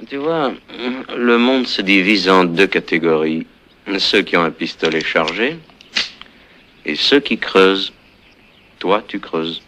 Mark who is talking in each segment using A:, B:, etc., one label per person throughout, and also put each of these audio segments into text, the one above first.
A: Tu vois, le monde se divise en deux catégories. Ceux qui ont un pistolet chargé et ceux qui creusent. Toi, tu creuses.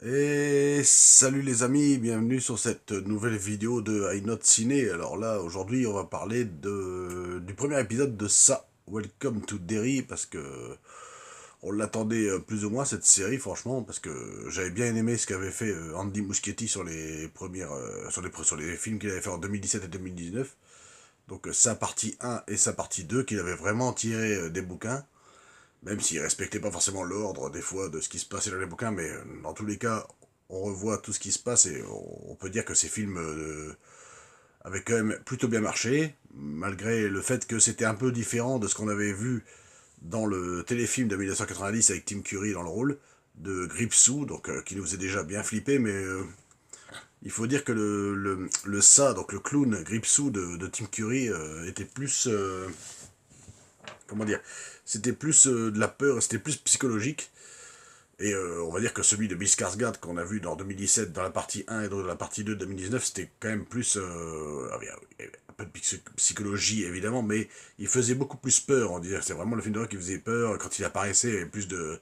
B: Et salut les amis, bienvenue sur cette nouvelle vidéo de I Not Ciné. Alors là, aujourd'hui, on va parler du premier épisode de ça, Welcome to Derry, parce que on l'attendait plus ou moins cette série, franchement, parce que j'avais bien aimé ce qu'avait fait Andy Muschietti sur les premières, sur les films qu'il avait fait en 2017 et 2019. Donc sa partie 1 et sa partie 2 qu'il avait vraiment tiré des bouquins. Même s'il respectait pas forcément l'ordre des fois de ce qui se passait dans les bouquins, mais dans tous les cas, on revoit tout ce qui se passe et on peut dire que ces films avaient quand même plutôt bien marché, malgré le fait que c'était un peu différent de ce qu'on avait vu dans le téléfilm de 1990 avec Tim Curry dans le rôle de Gripsou, donc qui nous faisait déjà bien flipper, mais il faut dire que le ça, donc le clown Gripsou de Tim Curry était plus comment dire, c'était plus de la peur, c'était plus psychologique. Et on va dire que celui de Bill Skarsgård qu'on a vu dans 2017 dans la partie 1 et dans la partie 2 de 2019, c'était quand même plus... il y avait un peu de psychologie évidemment, mais il faisait beaucoup plus peur, on dirait. C'est vraiment le film d'horreur qui faisait peur. Quand il apparaissait, il y avait plus de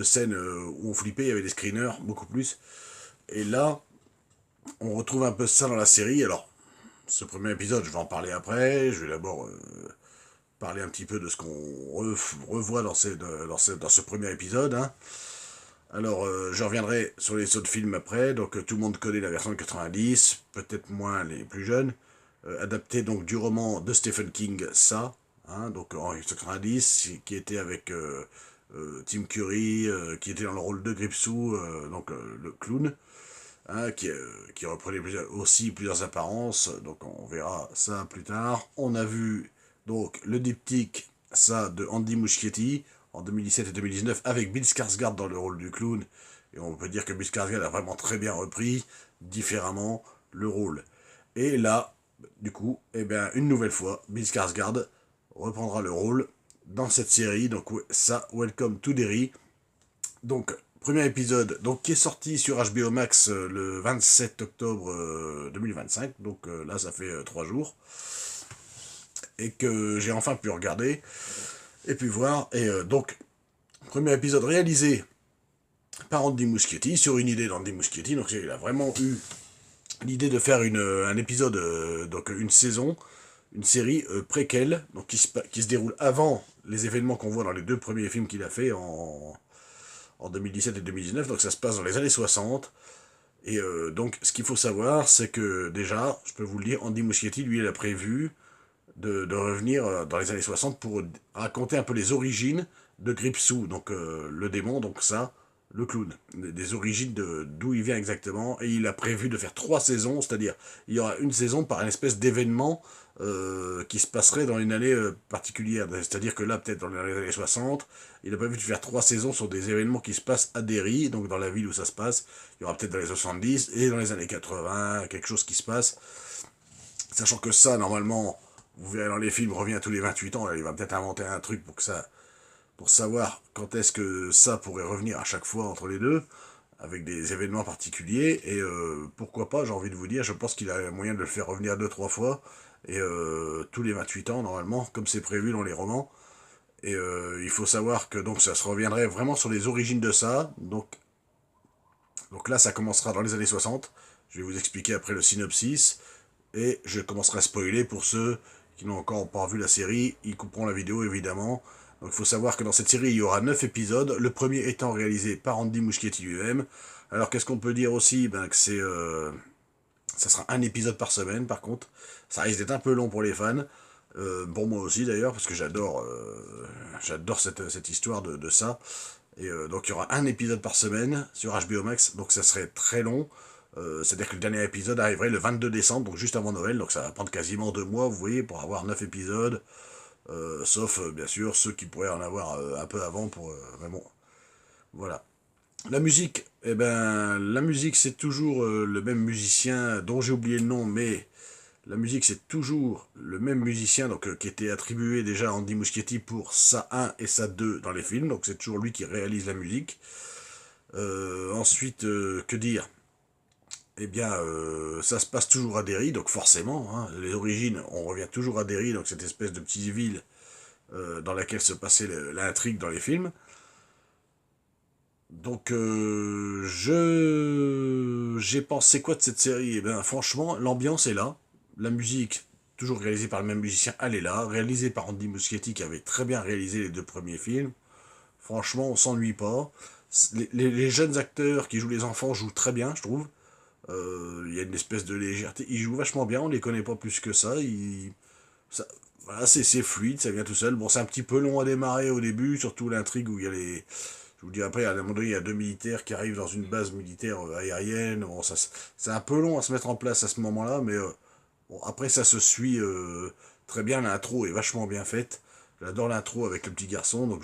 B: scènes où on flippait, il y avait des screeners, beaucoup plus. Et là, on retrouve un peu ça dans la série. Alors, ce premier épisode, je vais en parler après. Je vais d'abord parler un petit peu de ce qu'on revoit dans ce premier épisode. Hein. Alors, je reviendrai sur les autres films après. Donc, tout le monde connaît la version de 90, peut-être moins les plus jeunes. Adapté donc du roman de Stephen King, Ça, hein, donc en 1990, qui était avec Tim Curry, qui était dans le rôle de Gripsou, donc le clown, hein, qui reprenait aussi plusieurs apparences. Donc, on verra ça plus tard. On a vu donc le diptyque, Ça, de Andy Muschietti, en 2017 et 2019, avec Bill Skarsgård dans le rôle du clown. Et on peut dire que Bill Skarsgård a vraiment très bien repris, différemment, le rôle. Et là, du coup, eh bien, une nouvelle fois, Bill Skarsgård reprendra le rôle dans cette série. Donc ça, Welcome to Derry. Donc, premier épisode, donc qui est sorti sur HBO Max le 27 octobre 2025. Donc là, ça fait 3 jours. Et que j'ai enfin pu regarder et puis voir. Et donc, premier épisode réalisé par Andy Muschietti, sur une idée d'Andy Muschietti. Donc il a vraiment eu l'idée de faire un épisode, donc une saison, une série préquelle, donc qui se déroule avant les événements qu'on voit dans les deux premiers films qu'il a fait en 2017 et 2019. Donc ça se passe dans les années 60. Et donc ce qu'il faut savoir, c'est que déjà, je peux vous le dire, Andy Muschietti, lui, il a prévu de revenir dans les années 60 pour raconter un peu les origines de Gripsou, donc le démon, donc ça, le clown, des origines d'où il vient exactement, et il a prévu de faire 3 saisons, c'est-à-dire il y aura une saison par une espèce d'événement qui se passerait dans une année particulière, c'est-à-dire que là, peut-être dans les années 60, il a prévu de faire 3 saisons sur des événements qui se passent à Derry, donc dans la ville où ça se passe, il y aura peut-être dans les 70, et dans les années 80, quelque chose qui se passe, sachant que ça, normalement, vous verrez dans les films, revient tous les 28 ans, il va peut-être inventer un truc pour savoir quand est-ce que ça pourrait revenir à chaque fois entre les deux, avec des événements particuliers, et pourquoi pas, j'ai envie de vous dire, je pense qu'il a moyen de le faire revenir 2-3 fois, et tous les 28 ans, normalement, comme c'est prévu dans les romans, et il faut savoir que donc ça se reviendrait vraiment sur les origines de ça, donc là ça commencera dans les années 60, je vais vous expliquer après le synopsis, et je commencerai à spoiler pour ceux qui n'ont encore pas vu la série, ils couperont la vidéo évidemment. Donc il faut savoir que dans cette série, il y aura 9 épisodes, le premier étant réalisé par Andy Muschietti lui-même. Alors qu'est-ce qu'on peut dire aussi, ben, que ça sera un épisode par semaine par contre. Ça risque d'être un peu long pour les fans, pour moi aussi d'ailleurs, parce que j'adore cette histoire de ça. Et donc il y aura un épisode par semaine sur HBO Max, donc ça serait très long. C'est-à-dire que le dernier épisode arriverait le 22 décembre, donc juste avant Noël, donc ça va prendre quasiment 2 mois, vous voyez, pour avoir 9 épisodes, sauf bien sûr ceux qui pourraient en avoir un peu avant mais bon, voilà. La musique Eh ben, la musique, c'est toujours le même musicien dont j'ai oublié le nom, mais la musique, c'est toujours le même musicien donc, qui était attribué déjà à Andy Muschietti pour sa 1 et sa 2 dans les films, donc c'est toujours lui qui réalise la musique. Ensuite, que dire? Eh bien, ça se passe toujours à Derry, donc forcément, hein, les origines, on revient toujours à Derry, donc cette espèce de petite ville dans laquelle se passait l'intrigue dans les films. Donc, j'ai pensé quoi de cette série? Eh bien, franchement, l'ambiance est là. La musique, toujours réalisée par le même musicien, elle est là. Réalisée par Andy Muschietti, qui avait très bien réalisé les deux premiers films. Franchement, on s'ennuie pas. Les jeunes acteurs qui jouent les enfants jouent très bien, je trouve. Il y a une espèce de légèreté. Ils jouent vachement bien, on les connaît pas plus que ça. Ça voilà, c'est fluide, ça vient tout seul. Bon, c'est un petit peu long à démarrer au début, surtout l'intrigue où il y a les, je vous dis après, à un moment donné, il y a deux militaires qui arrivent dans une base militaire aérienne. Bon, c'est un peu long à se mettre en place à ce moment-là, mais bon, après, ça se suit très bien. L'intro est vachement bien faite. J'adore l'intro avec le petit garçon, donc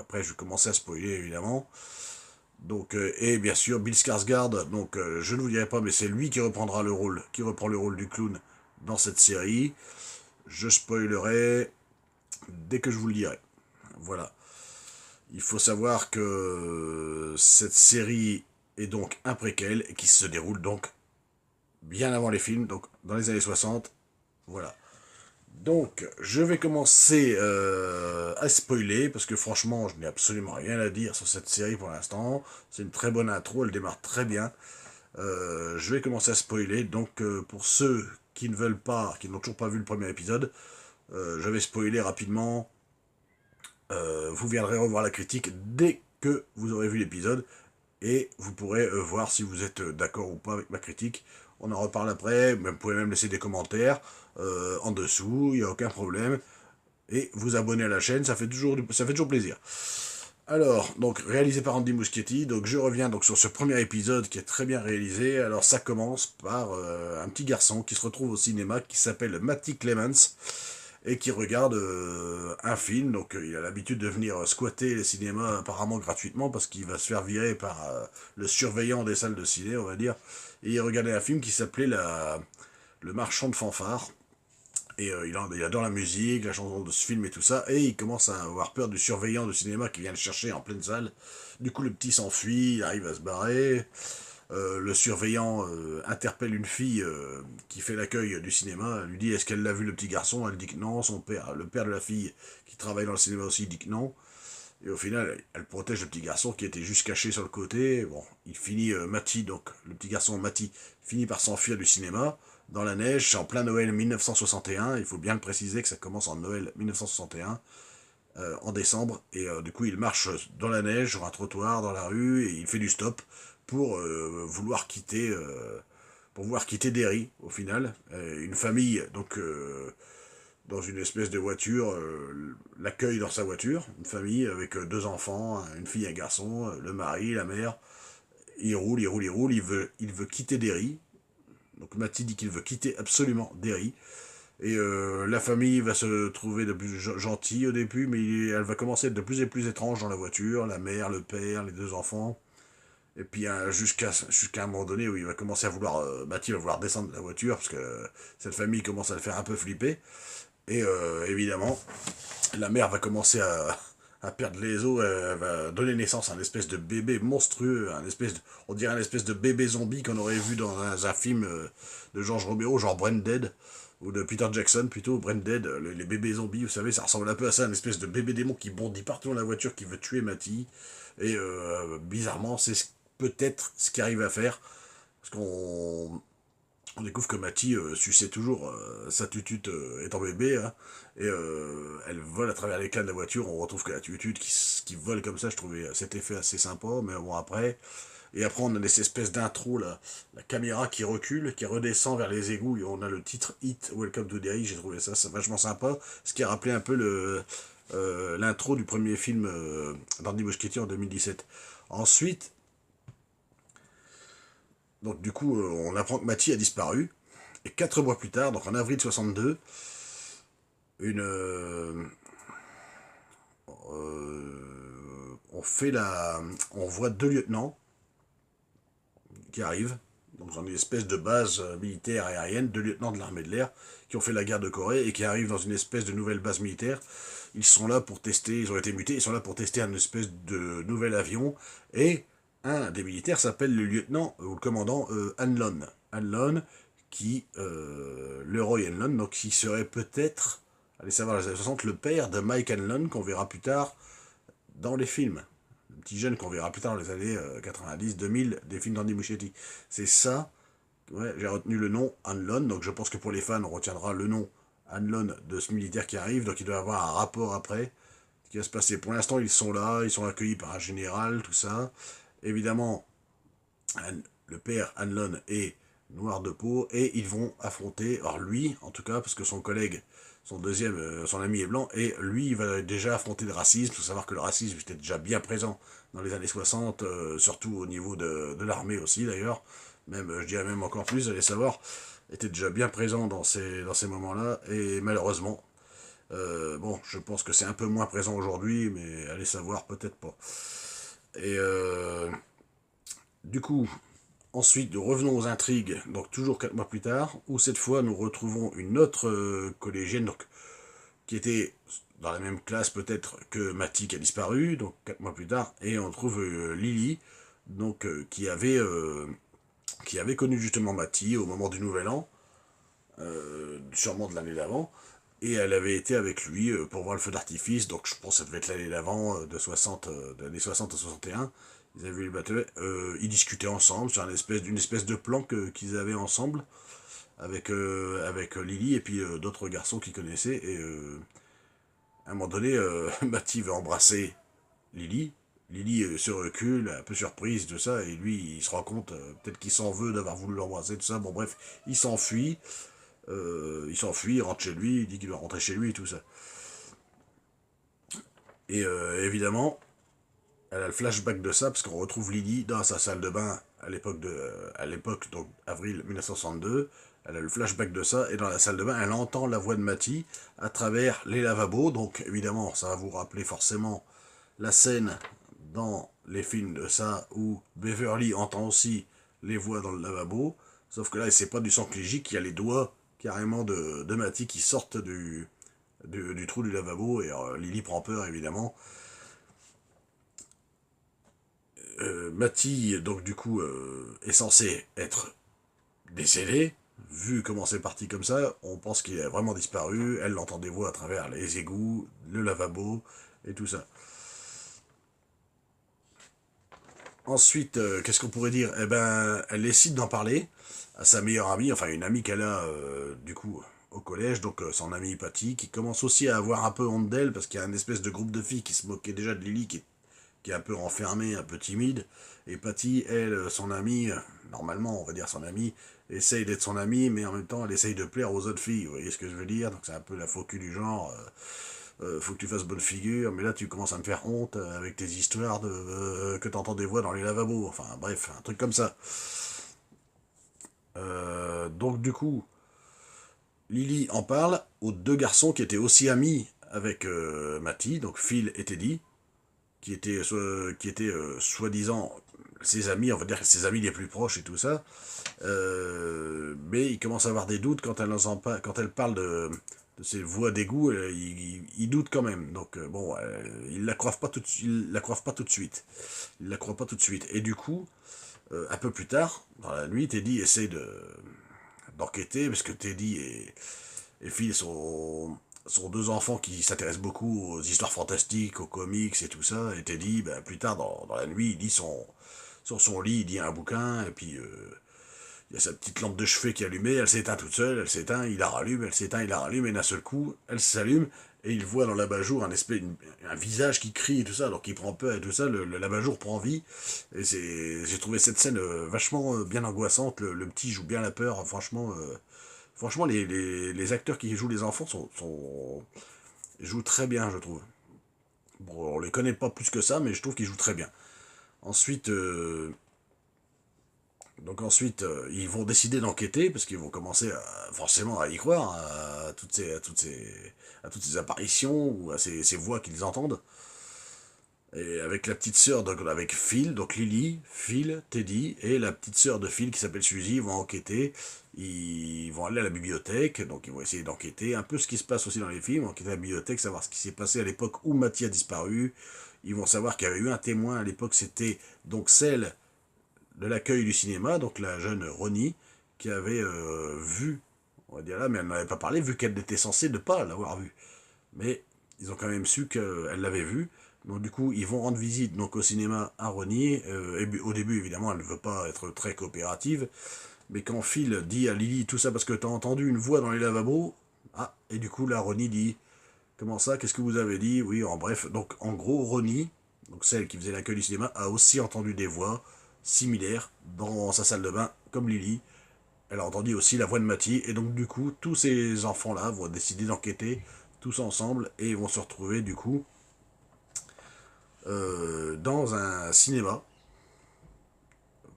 B: après, je vais commencer à spoiler, évidemment. Donc, et bien sûr, Bill Skarsgård, donc je ne vous dirai pas, mais c'est lui qui reprendra le rôle, qui reprend le rôle du clown dans cette série. Je spoilerai dès que je vous le dirai. Voilà. Il faut savoir que cette série est donc un préquel et qui se déroule donc bien avant les films, donc dans les années 60. Voilà. Donc, je vais commencer à spoiler, parce que franchement, je n'ai absolument rien à dire sur cette série pour l'instant. C'est une très bonne intro, elle démarre très bien. Je vais commencer à spoiler, donc pour ceux qui ne veulent pas, qui n'ont toujours pas vu le premier épisode, je vais spoiler rapidement. Vous viendrez revoir la critique dès que vous aurez vu l'épisode et vous pourrez voir si vous êtes d'accord ou pas avec ma critique. On en reparle après, vous pouvez même laisser des commentaires en dessous, il n'y a aucun problème. Et vous abonner à la chaîne, ça fait toujours plaisir. Alors, donc réalisé par Andy Muschietti, donc je reviens donc sur ce premier épisode qui est très bien réalisé. Alors ça commence par un petit garçon qui se retrouve au cinéma qui s'appelle Matty Clements et qui regarde un film. Donc il a l'habitude de venir squatter les cinémas apparemment gratuitement parce qu'il va se faire virer par le surveillant des salles de ciné, on va dire. Et il regardait un film qui s'appelait Le Marchand de fanfare. Et il adore la musique, la chanson de ce film et tout ça. Et il commence à avoir peur du surveillant de cinéma qui vient le chercher en pleine salle. Du coup, le petit s'enfuit, il arrive à se barrer. Le surveillant interpelle une fille qui fait l'accueil du cinéma. Elle lui dit est-ce qu'elle l'a vu le petit garçon? Elle dit que non. Son père, le père de la fille qui travaille dans le cinéma aussi, dit que non. Et au final, elle protège le petit garçon qui était juste caché sur le côté. Bon, il finit, Matty, donc le petit garçon Matty, finit par s'enfuir du cinéma dans la neige. C'est en plein Noël 1961. Il faut bien le préciser que ça commence en Noël 1961, en décembre. Et du coup, il marche dans la neige, sur un trottoir, dans la rue, et il fait du stop pour vouloir quitter Derry, au final. Une famille, donc dans une espèce de voiture, l'accueille dans sa voiture, une famille avec deux enfants, une fille et un garçon, le mari, la mère. Il roule, il roule, il roule, il veut quitter Derry. Donc Matty dit qu'il veut quitter absolument Derry. Et la famille va se trouver de plus gentille au début, mais elle va commencer à être de plus en plus étrange dans la voiture, la mère, le père, les deux enfants. Et puis jusqu'à un moment donné où il va commencer à vouloir, Matty va vouloir descendre de la voiture, parce que cette famille commence à le faire un peu flipper. Et évidemment, la mère va commencer à perdre les os, elle va donner naissance à un espèce de bébé monstrueux, on dirait un espèce de bébé zombie qu'on aurait vu dans un film de George Romero, genre Braindead, ou de Peter Jackson plutôt, Braindead, les bébés zombies, vous savez, ça ressemble un peu à ça, un espèce de bébé démon qui bondit partout dans la voiture, qui veut tuer Matty, et bizarrement, c'est peut-être ce qu'il arrive à faire, parce qu'on découvre que Matty suçait toujours sa tutute étant bébé, hein, et elle vole à travers l'éclat de la voiture, on retrouve que la tutute qui vole comme ça, je trouvais cet effet assez sympa, mais bon après, et après on a des espèces d'intro, là, la caméra qui recule, qui redescend vers les égouts, et on a le titre Hit, Welcome to Derry, j'ai trouvé ça vachement sympa, ce qui a rappelé un peu l'intro du premier film d'Andy Muschietti en 2017. Ensuite, donc du coup, on apprend que Matty a disparu. Et 4 mois plus tard, donc en avril 62, une, on voit deux lieutenants qui arrivent, donc dans une espèce de base militaire aérienne, 2 lieutenants de l'armée de l'air, qui ont fait la guerre de Corée, et qui arrivent dans une espèce de nouvelle base militaire. Ils sont là pour tester, ils ont été mutés, ils sont là pour tester un espèce de nouvel avion, et un des militaires s'appelle le lieutenant, ou le commandant Hanlon. Hanlon, Leroy Hanlon, donc qui serait peut-être, allez savoir les années 60, le père de Mike Hanlon, qu'on verra plus tard dans les films. Le petit jeune qu'on verra plus tard dans les années 90-2000, des films d'Andy Muschietti. C'est ça, ouais, j'ai retenu le nom Hanlon, donc je pense que pour les fans, on retiendra le nom Hanlon de ce militaire qui arrive, donc il doit y avoir un rapport après, ce qui va se passer. Pour l'instant, ils sont là, ils sont accueillis par un général, tout ça. Évidemment, le père Hanlon est noir de peau, et ils vont affronter, alors lui, en tout cas, parce que son collègue, son ami est blanc, et lui, il va déjà affronter le racisme. Il faut savoir que le racisme était déjà bien présent dans les années 60, surtout au niveau de l'armée aussi, d'ailleurs. Même, je dirais même encore plus, allez savoir, était déjà bien présent dans ces moments-là, et malheureusement, bon, je pense que c'est un peu moins présent aujourd'hui, mais allez savoir, peut-être pas. Et du coup, ensuite, nous revenons aux intrigues, donc toujours 4 mois plus tard, où cette fois nous retrouvons une autre collégienne, donc, qui était dans la même classe peut-être que Matty qui a disparu, donc 4 mois plus tard, et on trouve Lily, donc qui avait connu justement Matty au moment du Nouvel An, sûrement de l'année d'avant, et elle avait été avec lui pour voir le feu d'artifice, donc je pense que ça devait être l'année d'avant, de l'année 60 à 61. Ils avaient vu le bateau, ils discutaient ensemble sur une espèce de plan qu'ils avaient ensemble, avec Lily et puis d'autres garçons qu'ils connaissaient, et à un moment donné, Matty veut embrasser Lily. Lily se recule, un peu surprise, tout ça, et lui, il se rend compte, peut-être qu'il s'en veut d'avoir voulu l'embrasser, tout ça, bon bref, il s'enfuit, il rentre chez lui, il dit qu'il doit rentrer chez lui et tout ça. Et évidemment, elle a le flashback de ça, parce qu'on retrouve Lily dans sa salle de bain à l'époque, donc avril 1962. Elle a le flashback de ça, et dans la salle de bain, elle entend la voix de Matty à travers les lavabos. Donc évidemment, ça va vous rappeler forcément la scène dans les films de ça, où Beverly entend aussi les voix dans le lavabo. Sauf que là, c'est pas du sang clégique, il y a les doigts carrément de Matty qui sortent du trou du lavabo, et Lily prend peur évidemment. Matty, donc du coup, est censé être décédé. Vu comment c'est parti comme ça, on pense qu'il a vraiment disparu. Elle l'entend des voix à travers les égouts, le lavabo et tout ça. Ensuite, qu'est-ce qu'on pourrait dire? Eh ben, elle décide d'en parler à sa meilleure amie, enfin une amie qu'elle a du coup au collège, donc son amie Patty, qui commence aussi à avoir un peu honte d'elle, parce qu'il y a une espèce de groupe de filles qui se moquaient déjà de Lily, qui est un peu renfermée, un peu timide, et Patty, elle, son amie, normalement on va dire son amie, essaye d'être son amie, mais en même temps elle essaye de plaire aux autres filles, vous voyez ce que je veux dire? Donc c'est un peu la faux cul du genre, faut que tu fasses bonne figure, mais là tu commences à me faire honte avec tes histoires que t'entends des voix dans les lavabos, enfin bref, un truc comme ça. Donc du coup, Lily en parle aux 2 garçons qui étaient aussi amis avec Matty, donc Phil et Teddy, qui étaient soi-disant ses amis, on va dire ses amis les plus proches et tout ça. Mais il commence à avoir des doutes quand elle parle de ces voix d'égout, il doute quand même. Donc bon, il la croit pas tout de suite. Il la croit pas tout de suite. Il la croit pas tout de suite. Et du coup, un peu plus tard, dans la nuit, Teddy essaie d'enquêter, parce que Teddy et Phil sont 2 enfants qui s'intéressent beaucoup aux histoires fantastiques, aux comics et tout ça. Et Teddy, ben, plus tard dans la nuit, il lit sur son lit, il lit un bouquin, et puis il y a sa petite lampe de chevet qui est allumée, elle s'éteint toute seule, elle s'éteint, il la rallume, elle s'éteint, il la rallume, et d'un seul coup, elle s'allume, et il voit dans l'abat-jour un visage qui crie et tout ça, alors qu'il prend peur et tout ça, l'abat-jour prend vie, et j'ai trouvé cette scène vachement bien angoissante, le petit joue bien la peur, franchement, les acteurs qui jouent les enfants jouent très bien, je trouve. Bon, on les connaît pas plus que ça, mais je trouve qu'ils jouent très bien. Ensuite, ils vont décider d'enquêter, parce qu'ils vont commencer forcément à y croire, à toutes ces apparitions, ou à ces voix qu'ils entendent. Et avec la petite sœur, donc avec Phil, donc Lily, Phil, Teddy, et la petite sœur de Phil qui s'appelle Suzy, ils vont enquêter, ils vont aller à la bibliothèque, donc ils vont essayer d'enquêter, un peu ce qui se passe aussi dans les films, enquêter à la bibliothèque, savoir ce qui s'est passé à l'époque où Matty a disparu, ils vont savoir qu'il y avait eu un témoin à l'époque, c'était donc celle de l'accueil du cinéma, donc la jeune Ronnie, qui avait vu, on va dire là, mais elle n'en avait pas parlé, vu qu'elle était censée ne pas l'avoir vu. Mais ils ont quand même su qu'elle l'avait vu. Donc du coup, ils vont rendre visite donc au cinéma à Ronnie. Et au début, évidemment, elle ne veut pas être très coopérative. Mais quand Phil dit à Lily tout ça parce que t'as entendu une voix dans les lavabos, ah, et du coup, là, Ronnie dit, comment ça, qu'est-ce que vous avez dit? Oui, en bref, donc en gros, Ronnie, donc celle qui faisait l'accueil du cinéma, a aussi entendu des voix similaires dans sa salle de bain, comme Lily. Elle a entendu aussi la voix de Matty, et donc du coup, tous ces enfants-là vont décider d'enquêter tous ensemble, et ils vont se retrouver du coup dans un cinéma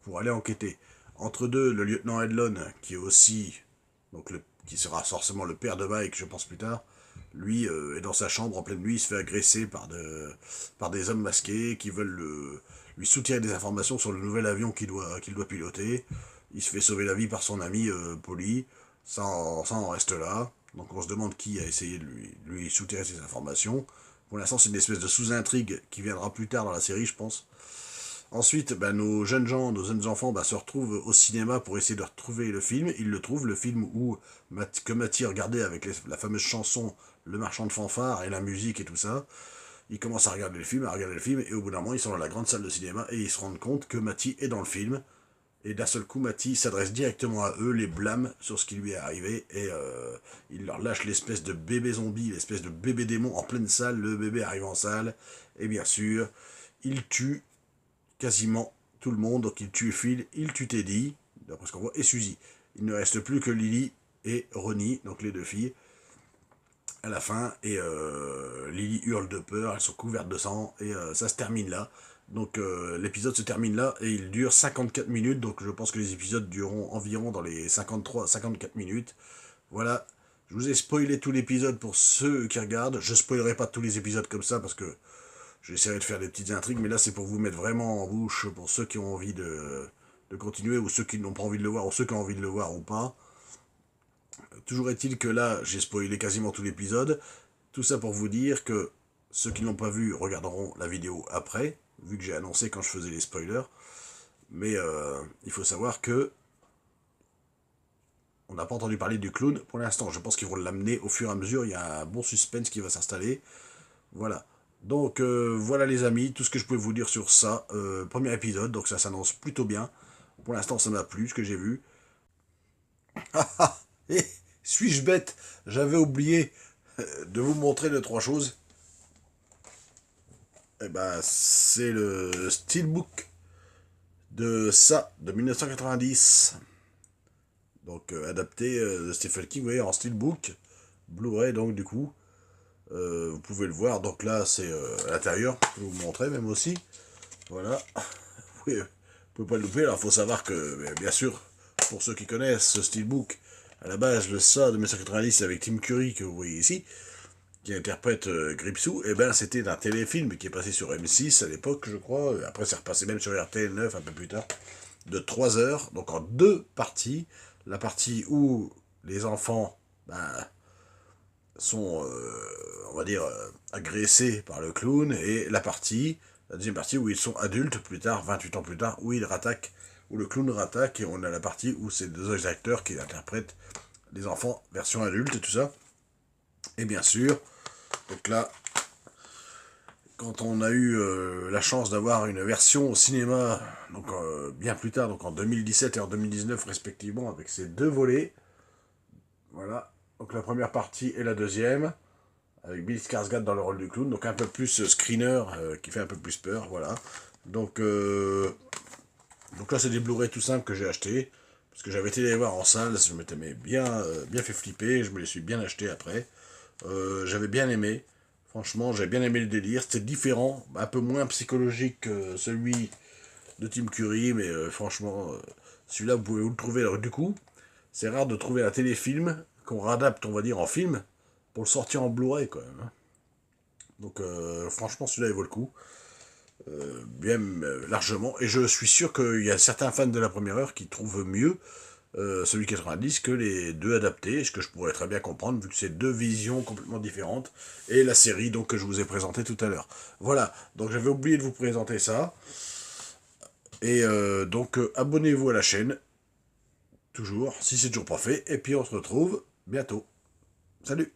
B: pour aller enquêter. Entre deux, le lieutenant Edlon, qui est aussi, donc qui sera forcément le père de Mike, je pense plus tard, lui est dans sa chambre en pleine nuit, il se fait agresser par des hommes masqués qui veulent lui soutirer des informations sur le nouvel avion qu'il doit piloter. Il se fait sauver la vie par son ami Polly, ça en reste là. Donc on se demande qui a essayé de lui soutirer ces informations. Pour l'instant, c'est une espèce de sous-intrigue qui viendra plus tard dans la série, je pense. Ensuite, nos jeunes gens, nos jeunes enfants se retrouvent au cinéma pour essayer de retrouver le film. Ils le trouvent, le film que Matty regardait avec la fameuse chanson Le Marchand de Fanfare et la musique et tout ça. Ils commencent à regarder le film, et au bout d'un moment, ils sont dans la grande salle de cinéma et ils se rendent compte que Matty est dans le film. Et d'un seul coup, Matty s'adresse directement à eux, les blâme sur ce qui lui est arrivé, et il leur lâche l'espèce de bébé zombie, l'espèce de bébé démon en pleine salle. Le bébé arrive en salle, et bien sûr, il tue quasiment tout le monde. Donc il tue Phil, il tue Teddy, d'après ce qu'on voit, et Suzy. Il ne reste plus que Lily et Ronnie, donc les deux filles, à la fin, et Lily hurle de peur, elles sont couvertes de sang, et ça se termine là. Donc l'épisode se termine là, et il dure 54 minutes, donc je pense que les épisodes dureront environ dans les 53-54 minutes. Voilà, je vous ai spoilé tout l'épisode pour ceux qui regardent. Je spoilerai pas tous les épisodes comme ça, parce que j'essaierai de faire des petites intrigues, mais là c'est pour vous mettre vraiment en bouche, pour ceux qui ont envie de continuer, ou ceux qui n'ont pas envie de le voir, ou ceux qui ont envie de le voir ou pas. Toujours est-il que là, j'ai spoilé quasiment tout l'épisode. Tout ça pour vous dire que ceux qui ne l'ont pas vu regarderont la vidéo après, vu que j'ai annoncé quand je faisais les spoilers. Mais il faut savoir que on n'a pas entendu parler du clown pour l'instant. Je pense qu'ils vont l'amener au fur et à mesure. Il y a un bon suspense qui va s'installer. Voilà. Donc voilà les amis, tout ce que je pouvais vous dire sur ça. Premier épisode, donc ça s'annonce plutôt bien. Pour l'instant, ça m'a plu, ce que j'ai vu. Ah ah. Et suis-je bête? J'avais oublié de vous montrer deux, trois choses. Eh ben, c'est le Steelbook de ça, de 1990. Donc, adapté de Stephen King, vous voyez, en Steelbook. Blu-ray, donc, du coup. Vous pouvez le voir. Donc là, c'est à l'intérieur. Je vais vous montrer, même aussi. Voilà. Vous pouvez pas le louper. Alors, il faut savoir que, bien sûr, pour ceux qui connaissent ce Steelbook, à la base, le ça de 1990 avec Tim Curry, que vous voyez ici, qui interprète Gripsou, et ben c'était un téléfilm qui est passé sur M6 à l'époque, je crois. Après, c'est repassé même sur RTL9 un peu plus tard, de 3 heures, donc en deux parties. La partie où les enfants sont, on va dire, agressés par le clown, et la deuxième partie où ils sont adultes plus tard, 28 ans plus tard, où ils rattaquent, où le clown rattaque, et on a la partie où c'est deux acteurs qui interprètent les enfants version adulte et tout ça. Et bien sûr, donc là, quand on a eu la chance d'avoir une version au cinéma, donc bien plus tard, donc en 2017 et en 2019 respectivement, avec ces deux volets, voilà, donc la première partie et la deuxième, avec Bill Skarsgård dans le rôle du clown, donc un peu plus screener, qui fait un peu plus peur, voilà. Donc là c'est des Blu-ray tout simples que j'ai acheté, parce que j'avais été les voir en salle, je m'étais bien fait flipper, je me les suis bien achetés après. J'avais bien aimé. Franchement, j'ai bien aimé le délire. C'était différent, un peu moins psychologique que celui de Tim Curry, mais franchement, celui-là, vous pouvez vous le trouver. Alors, du coup, c'est rare de trouver un téléfilm qu'on réadapte, on va dire, en film, pour le sortir en Blu-ray, quand même. Donc, franchement, celui-là, il vaut le coup. bien largement, et je suis sûr qu'il y a certains fans de la première heure qui trouvent mieux celui 90 que les deux adaptés, ce que je pourrais très bien comprendre vu que c'est deux visions complètement différentes, et la série donc que je vous ai présentée tout à l'heure. Voilà, donc j'avais oublié de vous présenter ça, et donc abonnez-vous à la chaîne, toujours, si c'est toujours pas fait, et puis on se retrouve bientôt. Salut!